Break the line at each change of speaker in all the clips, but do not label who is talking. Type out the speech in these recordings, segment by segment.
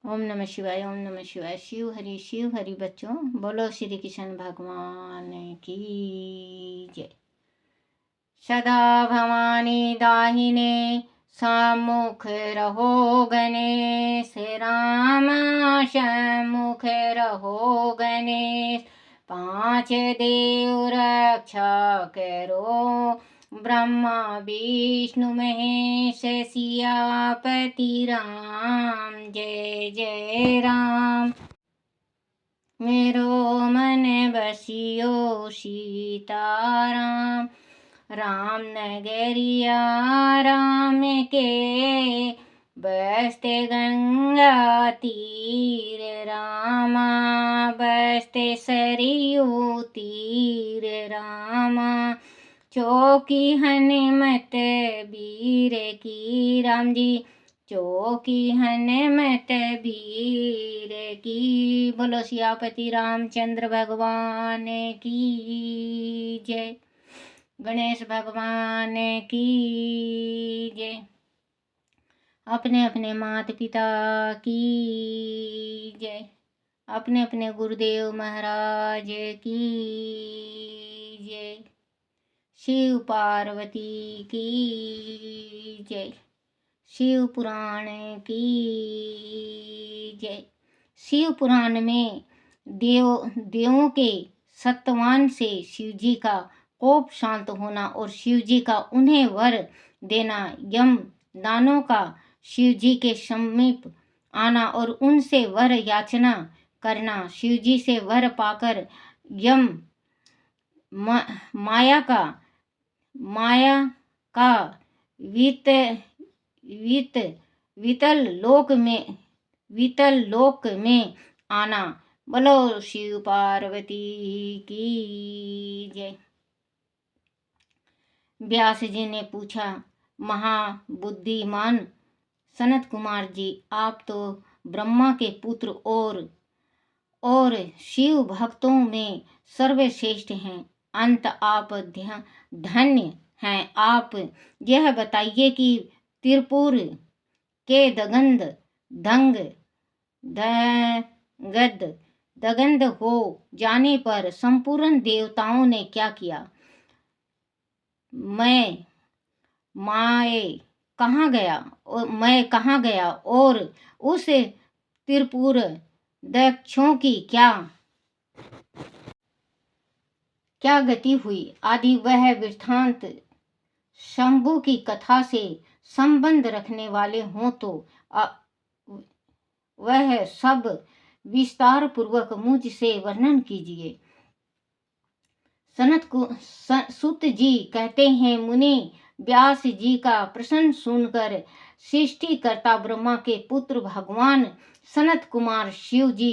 ओम नमः शिवाय, ओम नमः शिवाय। शिव हरि बच्चों, बोलो श्री कृष्ण भगवान की जय। सदा भवानी दाहिने सम्मुख रहो गणेश, राम सम्मुख रहो गणेश। पांच देव रक्षा करो, ब्रह्मा विष्णु महेश, सियापति राम। जय जय राम। मेरो मन बसियो सीताराम, राम नगरिया राम के बसते गंगा तीर, रामा बसते सरयू तीर, रामा चौकी हनुमत वीर की, राम जी चौकी हनुमत वीर की। बोलो सियापति रामचंद्र भगवान की जय, गणेश भगवान की जय, अपने अपने माता पिता की जय, अपने अपने गुरुदेव महाराज की जय, शिव पार्वती की जय, शिव पुराण की जय। शिव पुराण में देवों के सत्यवान से शिव जी का कोप शांत होना और शिव जी का उन्हें वर देना, यम दानों का शिव जी के समीप आना और उनसे वर याचना करना, शिव जी से वर पाकर यम माया का वितल लोक में आना। बोलो शिव पार्वती की जय। व्यास जी ने पूछा, महाबुद्धिमान सनत कुमार जी, आप तो ब्रह्मा के पुत्र और शिव भक्तों में सर्वश्रेष्ठ हैं, अंत आप धन्य हैं। आप यह बताइए कि त्रिपुर के दगंध हो जाने पर संपूर्ण देवताओं ने क्या किया? मैं कहाँ गया और उस त्रिपुर दक्षों की क्या गति हुई आदि वह वृत्तांत शंभु की कथा से संबंध रखने वाले हों तो वह सब विस्तार पूर्वक मुझ से वर्णन कीजिए। सुत जी कहते हैं, मुनि व्यास जी का प्रश्न सुनकर सृष्टिकर्ता ब्रह्मा के पुत्र भगवान सनत कुमार शिव जी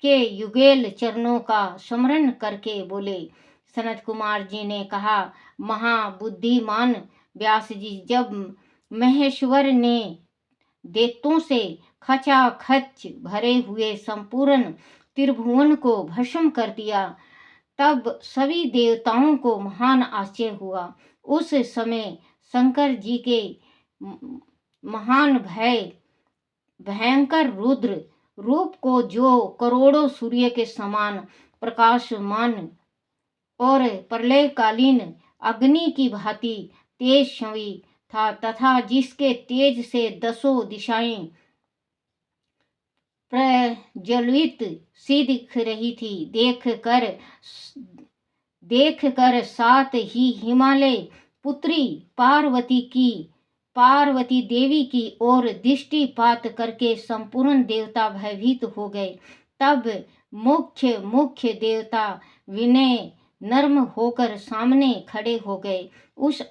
के युगल चरणों का स्मरण करके बोले। सनत कुमार जी ने कहा, महाबुद्धिमान व्यास जी, जब महेश्वर ने दैत्यों से खचाखच भरे हुए संपूर्ण त्रिभुवन को भस्म कर दिया, तब सभी देवताओं को महान आश्चर्य हुआ। उस समय शंकर जी के महान भयंकर रुद्र रूप को, जो करोड़ों सूर्य के समान प्रकाशमान और प्रलयकालीन अग्नि की भांति तेजस्वी था, तथा जिसके तेज से दसों दिशाएं प्रज्वलित सी दिख रही थी, देखकर साथ ही हिमालय पुत्री पार्वती देवी की ओर दृष्टिपात करके संपूर्ण देवता भयभीत हो गए। तब मुख्य देवता विनय नर्म होकर सामने खड़े हो गए। उस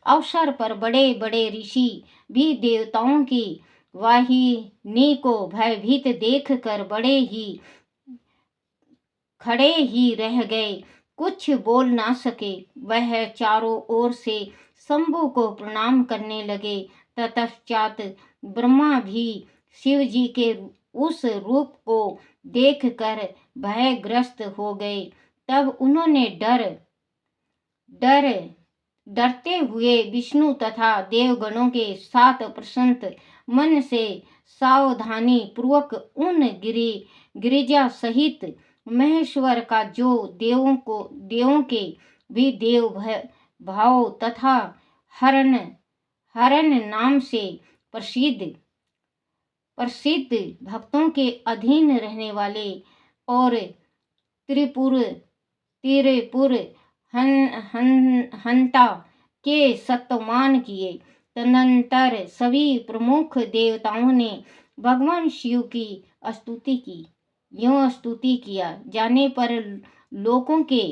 अवसर पर बड़े बड़े ऋषि भी देवताओं की वाहिनी को भयभीत देखकर खड़े ही रह गए, कुछ बोल ना सके। वह चारों ओर से शंभु को प्रणाम करने लगे। तत्पश्चात ब्रह्मा भी शिव जी के उस रूप को देखकर भयग्रस्त हो गए। तब उन्होंने डरते हुए विष्णु तथा देवगणों के साथ प्रशांत मन से सावधानी पूर्वक उन गिरिजा सहित महेश्वर का, जो देवों के भी देव भाव तथा हरण हरण नाम से प्रसिद्ध भक्तों के अधीन रहने वाले और त्रिपुर त्रिपुर हंता के सत्मान किए। तदनंतर सभी प्रमुख देवताओं ने भगवान शिव की स्तुति की। यूं स्तुति किया जाने पर लोगों के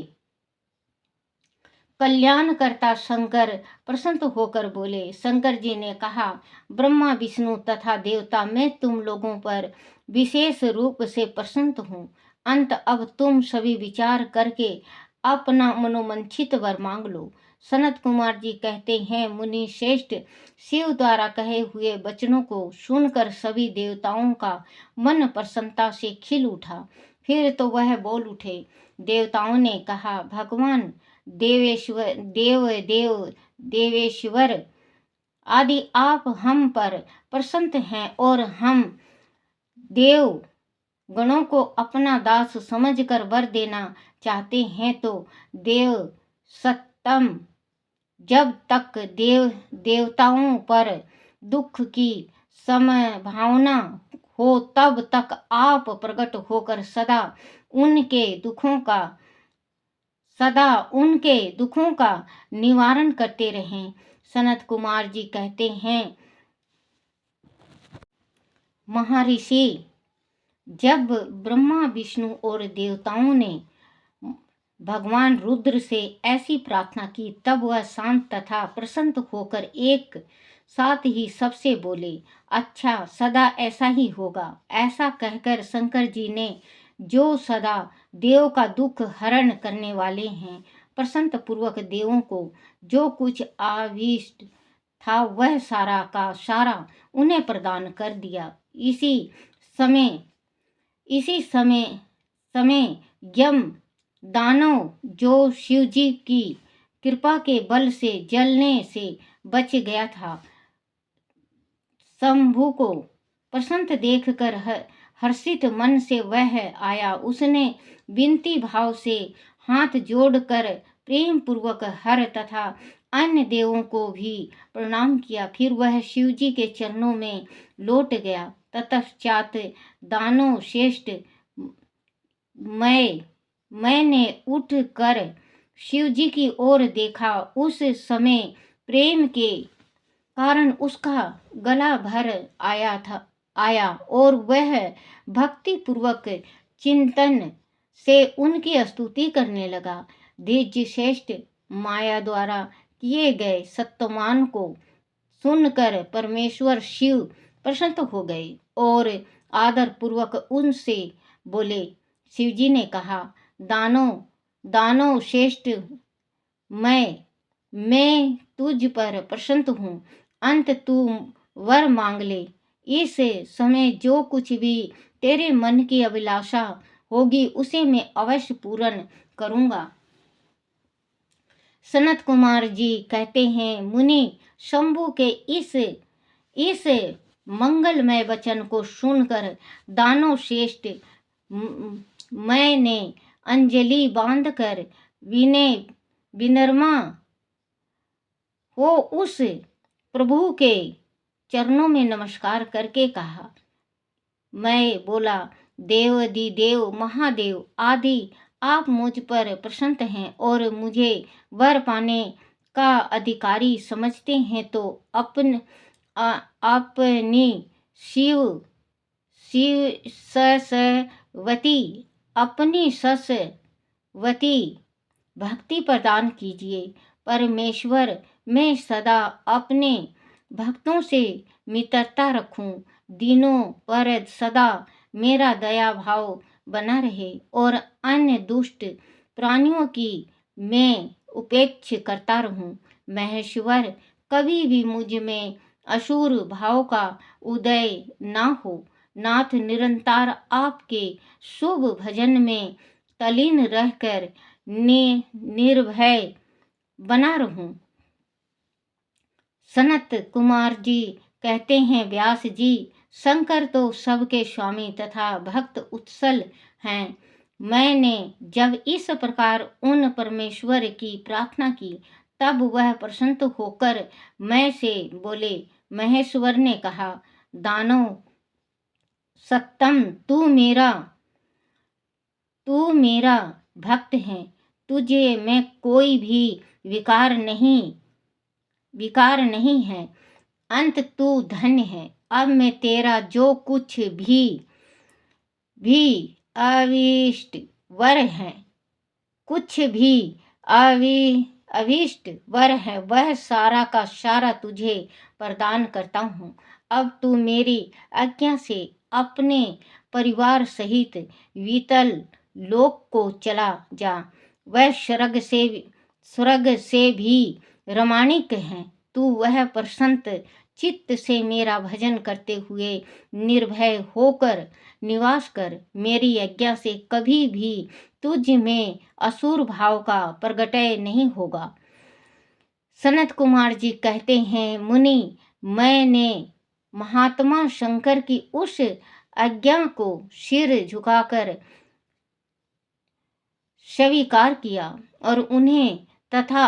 कल्याणकर्ता शंकर प्रसन्न होकर बोले। शंकर जी ने कहा, ब्रह्मा विष्णु तथा देवता, मैं तुम लोगों पर विशेष रूप से प्रसन्न हूँ। अंत अब तुम सभी विचार करके अपना मनोमंचित वर मांग लो। सनत कुमार जी कहते हैं, मुनि श्रेष्ठ, शिव द्वारा कहे हुए वचनों को सुनकर सभी देवताओं का मन प्रसन्नता से खिल उठा। फिर तो वह बोल उठे। देवताओं ने कहा, भगवान देवेश्वर आदि, आप हम पर प्रसन्न हैं और हम देव गणों को अपना दास समझकर वर देना चाहते हैं, तो देव सत्तम, जब तक देवताओं पर दुख की संभावना हो तब तक आप प्रकट होकर सदा उनके दुखों का निवारण करते रहें। सनत कुमार जी कहते हैं, महर्षि, जब ब्रह्मा विष्णु और देवताओं ने भगवान रुद्र से ऐसी प्रार्थना की, तब वह शांत तथा प्रसन्न होकर एक साथ ही सबसे बोले, अच्छा, सदा ऐसा ही होगा। ऐसा कहकर शंकर जी ने, जो सदा देव का दुख हरण करने वाले हैं, प्रसन्न पूर्वक देवों को जो कुछ आविष्ट था वह सारा का सारा उन्हें प्रदान कर दिया। इसी समय यम दानव, जो शिव जी की कृपा के बल से जलने से बच गया था, शंभु को प्रसन्न देखकर हर्षित मन से वह आया। उसने विनती भाव से हाथ जोड़कर प्रेम पूर्वक हर तथा अन्य देवों को भी प्रणाम किया। फिर वह शिव जी के चरणों में लौट गया। तत्पश्चात दानव श्रेष्ठ मैंने उठ कर शिव जी की ओर देखा। उस समय प्रेम के कारण उसका गला भर आया और वह भक्ति पूर्वक चिंतन से उनकी स्तुति करने लगा। द्विज श्रेष्ठ, माया द्वारा किए गए सत्मान को सुनकर परमेश्वर शिव प्रसन्न हो गए और आदर पूर्वक उनसे बोले। शिव जी ने कहा, दानव श्रेष्ठ, मैं तुझ पर प्रसन्न हूँ। अंत तू वर मांग ले। इस समय जो कुछ भी तेरे मन की अभिलाषा होगी उसे मैं अवश्य पूर्ण करूँगा। सनत कुमार जी कहते हैं, मुनि, शंभु के इस मंगलमय वचन को सुनकर दानव श्रेष्ठ मैंने अंजलि बांधकर विनम्र हो उस प्रभु के चरणों में नमस्कार करके कहा। मैं बोला, देव महादेव आदि, आप मुझ पर प्रसन्न हैं और मुझे वर पाने का अधिकारी समझते हैं, तो अपनी ससवती भक्ति प्रदान कीजिए। परमेश्वर, मैं सदा अपने भक्तों से मित्रता रखूं, दिनों पर सदा मेरा दया भाव बना रहे और अन्य दुष्ट प्राणियों की मैं उपेक्षा करता रहूं। महेश्वर, कभी भी मुझ में असुर भाव का उदय ना हो। नाथ, निरंतर आपके शुभ भजन में तल्लीन रहकर निर्भय बना रहूं। सनत कुमार जी कहते हैं व्यास जी, शंकर तो सबके स्वामी तथा भक्त उत्सल हैं। मैंने जब इस प्रकार उन परमेश्वर की प्रार्थना की, तब वह प्रसन्न होकर मैं से बोले। महेश्वर ने कहा, दानव सत्तम, तू मेरा भक्त है, तुझे मैं कोई भी विकार नहीं है। अंत तू धन्य है। अब मैं तेरा जो कुछ भी अविष्ट वर है, कुछ भी अविष्ट वर है, वह सारा का सारा तुझे प्रदान करता हूँ। अब तू मेरी आज्ञा से अपने परिवार सहित वितल लोक को चला जा। वह स्वर्ग से भी रमणीक है। तू वह प्रसन्न चित्त से मेरा भजन करते हुए निर्भय होकर निवास कर। मेरी आज्ञा से कभी भी तुझ में असुर भाव का प्रगटय नहीं होगा। सनत कुमार जी कहते हैं, मुनि, मैंने महात्मा शंकर की उस आज्ञा को सिर झुकाकर स्वीकार किया और उन्हें तथा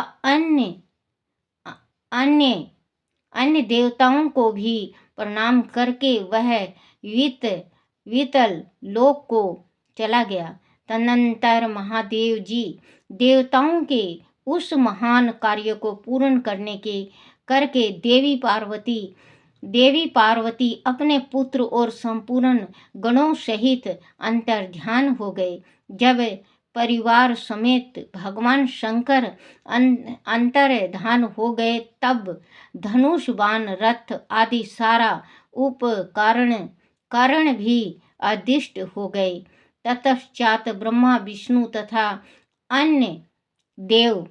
अन्य देवताओं को भी प्रणाम करके वह वितल लोक को चला गया। तदनंतर महादेव जी देवताओं के उस महान कार्य को पूर्ण करके देवी पार्वती अपने पुत्र और संपूर्ण गणों सहित अंतर्ध्यान हो गए। जब परिवार समेत भगवान शंकर अंतर्धान हो गए, तब धनुष बाण रथ आदि सारा कारण भी अदृष्ट हो गए। ततश्चात ब्रह्मा विष्णु तथा अन्य देव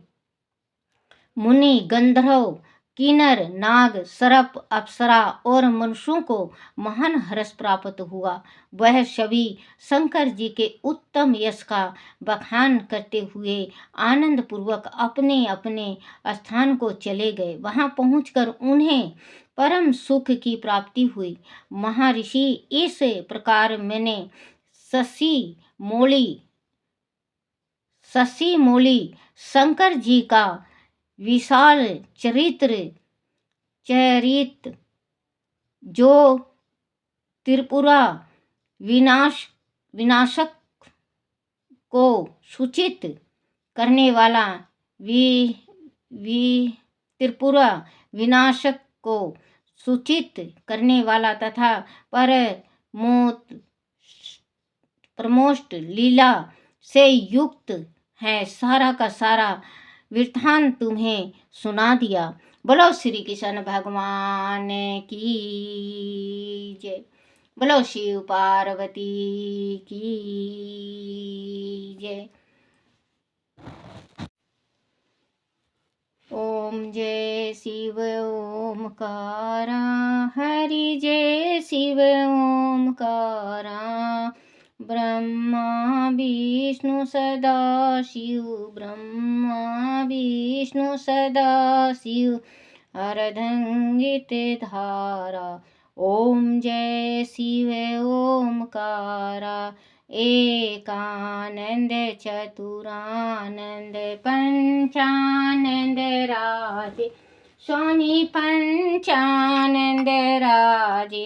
मुनि गंधर्व किन्नर नाग सर्प अप्सरा और मनुष्यों को महान हर्ष प्राप्त हुआ। वह सभी शंकर जी के उत्तम यश का बखान करते हुए आनंद पूर्वक अपने अपने स्थान को चले गए। वहां पहुंचकर उन्हें परम सुख की प्राप्ति हुई। महर्षि, इस प्रकार मैंने शशि मोली शंकर जी का विशाल चरित्र जो त्रिपुरा विनाशक को सूचित करने वाला त्रिपुरा विनाशक को सूचित करने वाला तथा परमोष्ट लीला से युक्त है, सारा का सारा वृत्तांत तुम्हें सुना दिया। बोलो श्री कृष्ण भगवान की जय। बोलो शिव पार्वती की जय। ओम जय शिव ओमकारा, हरि जय शिव ओमकारा। ब्रह्मा विष्णु सदा शिव अर्धंगित धारा। ओम जय शिव ओमकारा, एकानंद चतुरानंद पंचानंद राजे, स्वामी पंचानंद राजे।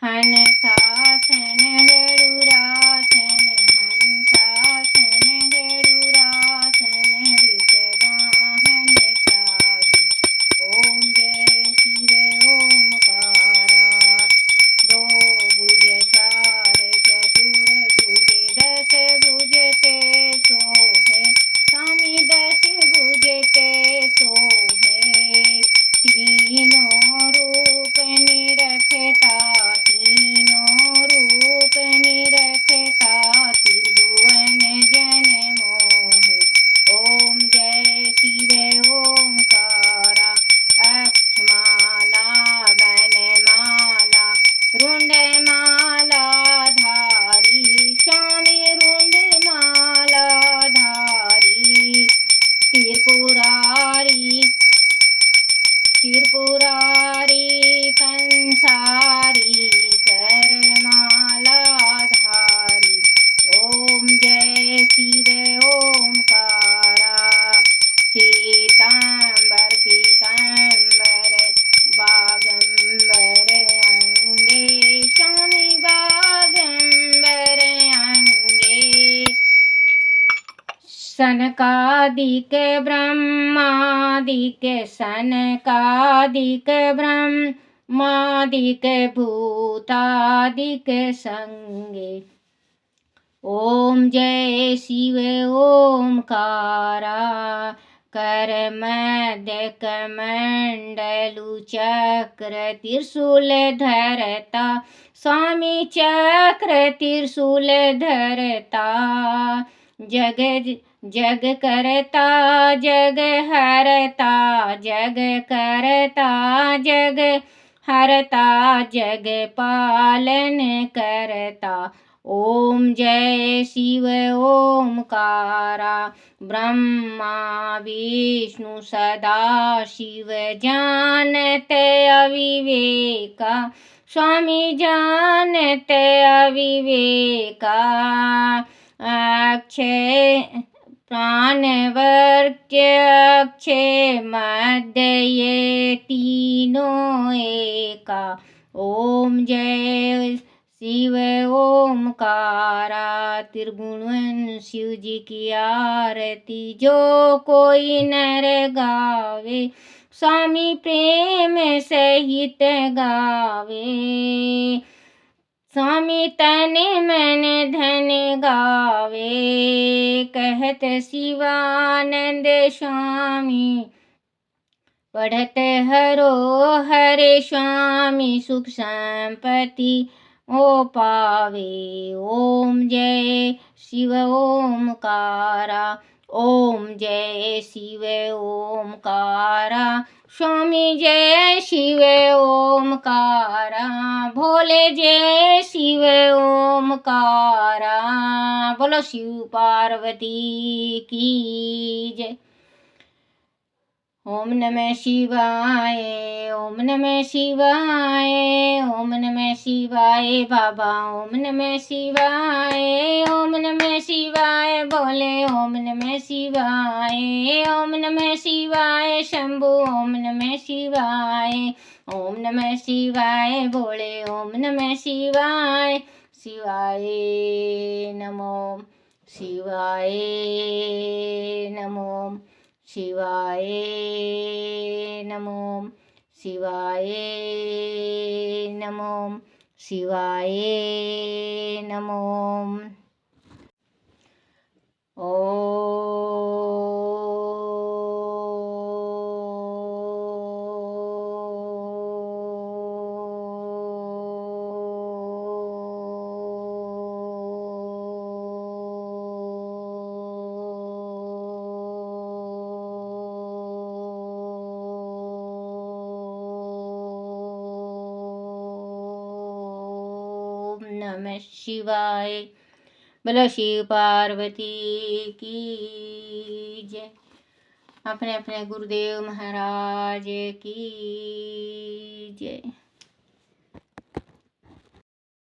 हंसासन गरुड़ासन, हंसासन गरुड़ासन, वृषवाहन साधु। ओम जय शिव ओमकारा, दो भुज चार चतुर्भुज, दस भुज ते सोहे, स्वामी दस भुज ते सोहे। तीनों रूप निरखता, तीनों रूप निरखता, सनकादिक ब्रह्मादिक सनकादिक ब्रह्मादिक भूतादिक संगे। ओम जय शिव ओमकारा कर मध्य कमंडलु चक्र त्रिशूल धरता स्वामी चक्र त्रिशूल धरता जग जग करता जग हरता जग करता जग हरता जग पालन करता। ओम जय शिव ओमकारा ब्रह्मा विष्णु सदा शिव जानते अविवेका स्वामी जानते अविवेका। अक्षय प्राणवर्क्य अक्षय मध्य ये तीनों एका। ओम जय शिव ओमकारा त्रिगुण शिव जी की आरती जो कोई नर गावे स्वामी प्रेम सहित गावे। स्वामी तन मन धन गावे कहत शिवानंद स्वामी पढ़त हरो हरे स्वामी सुख संपत्ति ओ पावे। ओम जय शिव ओमकारा ओम जय शिव ओमकारा स्वामी जय शिव ओमकारा भोले जय शिव ओमकारा। बोलो शिव पार्वती की जय। ओम नमः शिवाय ओम नमः शिवाय ओम नमः शिवाय बाबा ओम नमः शिवाय ओम नमः शिवाय बोले ओम नमः शिवाय ओम नमः शिवाय शंभु ओम नमः शिवाय ओम नमः शिवाय बोले ओम नमः शिवाय। शिवाय नमो शिवाय नमो शिवाय नमो शिवाय नमो शिवाय नमो। नमः शिवाय। बोलो शिव पार्वती की जय। अपने अपने गुरुदेव महाराज की जय।